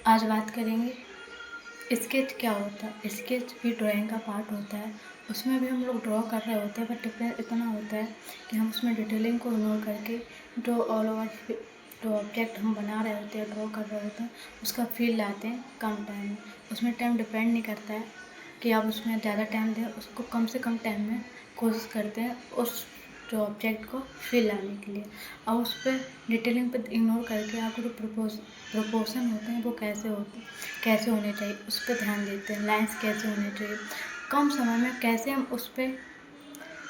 आज बात करेंगे स्केच क्या होता है। स्केच भी ड्राइंग का पार्ट होता है। उसमें भी हम लोग ड्रॉ कर रहे होते हैं, बट डिफरेंस इतना होता है कि हम उसमें डिटेलिंग को इग्नोर करके जो ऑल ओवर जो ऑब्जेक्ट हम बना रहे होते हैं, ड्रॉ कर रहे होते हैं, उसका फील लाते हैं कम टाइम में। उसमें टाइम डिपेंड नहीं करता है कि आप उसमें ज़्यादा टाइम दें, उसको कम से कम टाइम में कोशिश करते हैं उस जो ऑब्जेक्ट को फील लाने के लिए। और उस पर डिटेलिंग पर इग्नोर करके आपको जो प्रोपोर्शन होते हैं वो कैसे होने चाहिए उस पर ध्यान देते हैं। लाइन्स कैसे होने चाहिए, कम समय में कैसे हम उस पर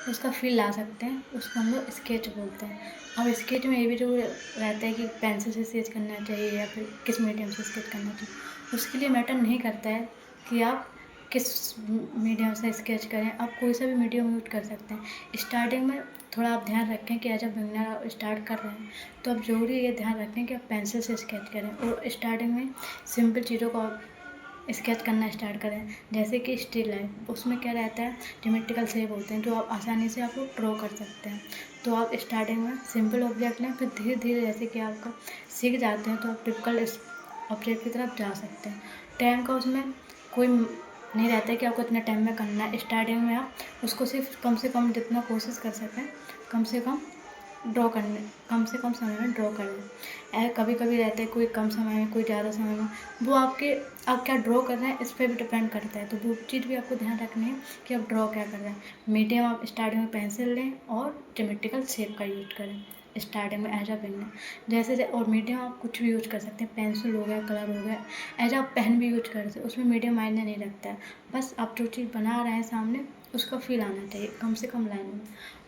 उसका फील ला सकते हैं, उसको हम लोग स्केच बोलते हैं। अब स्केच में ये भी जो रहता है कि पेंसिल से स्केच करना चाहिए या फिर किस मीडियम से स्केच करना चाहिए, उसके लिए मैटर नहीं करता है कि आप किस मीडियम से स्केच करें। आप कोई सा भी मीडियम यूज कर सकते हैं। स्टार्टिंग में थोड़ा आप ध्यान रखें कि एज अ बिगिनर स्टार्ट कर रहे हैं तो आप ज़रूरी ये ध्यान रखें कि आप पेंसिल से स्केच करें और स्टार्टिंग में सिंपल चीज़ों को आप स्केच करना स्टार्ट करें। जैसे कि स्टिल लाइफ, उसमें क्या रहता है, ज्योमेट्रिकल शेप होते हैं जो आप आसानी से आप लोग ड्रॉ कर सकते हैं। तो आप स्टार्टिंग में सिंपल ऑब्जेक्ट लें, फिर धीरे धीरे जैसे कि आपका सीख जाते हैं तो आप टिपिकल ऑब्जेक्ट की तरफ जा सकते हैं। टाइम का उसमें कोई नहीं रहता है कि आपको इतना टाइम में करना है। स्टार्टिंग में आप उसको सिर्फ कम से कम जितना कोशिश कर सकें कम से कम कम से कम समय में ड्रॉ करें। कभी कभी रहता है कोई कम समय में, कोई ज़्यादा समय में, वो आप क्या ड्रॉ कर रहे हैं इस पर भी डिपेंड करता है। तो वो चीज़ भी आपको ध्यान रखनी है कि आप ड्रॉ क्या कर रहे हैं। मीडियम आप स्टार्टिंग में पेंसिल लें और ज्योमेट्रिकल शेप का यूज करें स्टार्टिंग में एज अ बिगिनर। जैसे और मीडियम आप कुछ भी यूज कर सकते हैं, पेंसिल हो गया, कलर हो गया, एज आप पेन भी यूज कर सकते हैं। उसमें मीडियम मायने नहीं रखता है, बस आप जो चीज़ बना रहे हैं सामने उसका फील आना चाहिए कम से कम लाइन में।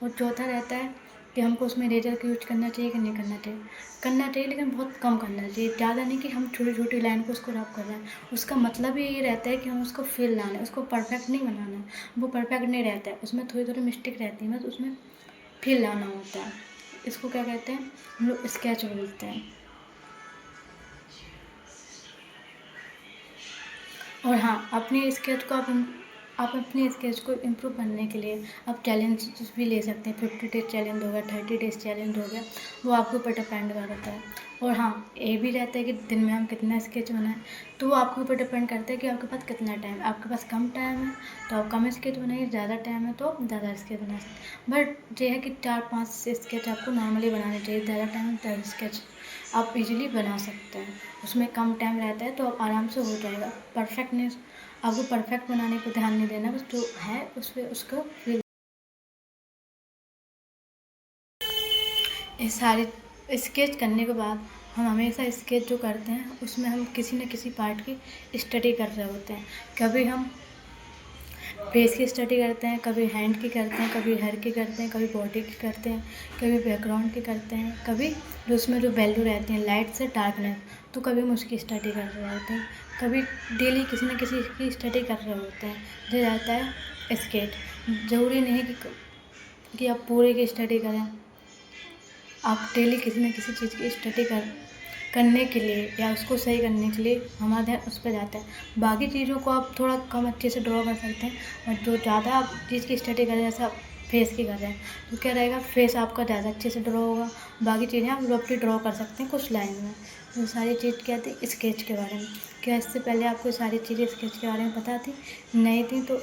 और चौथा रहता है कि हमको उसमें इरेजर का यूज करना चाहिए कि नहीं करना चाहिए लेकिन बहुत कम करना चाहिए। ज़्यादा नहीं कि हम छोटी छोटी लाइन को उसको रब कर रहे हैं। उसका मतलब ही ये रहता है कि हम उसको फील लाना है, उसको परफेक्ट नहीं बनाना है। वो परफेक्ट नहीं रहता है, उसमें थोड़ी थोड़ी मिस्टेक रहती है, बस उसमें फील लाना होता है। इसको क्या कहते हैं, हम लोग स्केच बोलते हैं। और हाँ, अपनी स्केच को आप अपनी स्केच को इम्प्रूव करने के लिए आप चैलेंज भी ले सकते हैं। 50 डेज चैलेंज हो गया, 30 डेज चैलेंज हो गया, वो आपके ऊपर डिपेंड करता है। और हाँ, ये भी रहता है कि दिन में हम कितना स्केच बनाएं, तो वो आपके ऊपर डिपेंड करता है कि आपके पास कितना टाइम है। आपके पास कम टाइम है तो आप कम स्केच बनाइए, ज़्यादा टाइम है तो आप ज़्यादा स्केच बना सकते हैं। बट ये है कि 4-5 स्केच आपको नॉर्मली बनाने चाहिए। ज़्यादा टाइम में 10 स्केच आप इजीली बना सकते हैं। उसमें कम टाइम रहता है तो आप आराम से हो जाएगा। परफेक्टनेस आपको परफेक्ट बनाने पर ध्यान नहीं देना, बस जो है उस पर उसको फील। ये सारे स्केच करने के बाद हम हमेशा स्केच जो करते हैं उसमें हम किसी न किसी पार्ट की स्टडी कर रहे होते हैं। कभी हम फेस की स्टडी करते हैं, कभी हैंड की करते हैं, कभी हेयर की करते हैं, कभी बॉडी की करते हैं, कभी बैकग्राउंड की करते हैं, कभी जो उसमें जो वैल्यू रहती है लाइट से डार्कनेस, तो कभी हम उसकी स्टडी कर रहे होते हैं। कभी डेली किसी न किसी की स्टडी कर रहे होते हैं। जो रहता है स्केच, ज़रूरी नहीं कि आप पूरे की स्टडी करें। आप डेली किसी न किसी चीज़ की स्टडी करने के लिए या उसको सही करने के लिए हमारा ध्यान उस पर जाता है। बाकी चीज़ों को आप थोड़ा कम अच्छे से ड्रॉ कर सकते हैं, और जो ज़्यादा आप चीज़ की स्टडी कर रहे हैं, जैसे आप फेस की कर रहे हैं तो क्या रहेगा, फेस आपका ज़्यादा अच्छे से ड्रॉ होगा। बाकी चीज़ें आप रफली ड्रॉ कर सकते हैं कुछ लाइन में। तो सारी चीज़ क्या थी स्केच के बारे में। क्या इससे पहले आपको सारी चीज़ें स्केच के बारे में पता थी? नहीं थी तो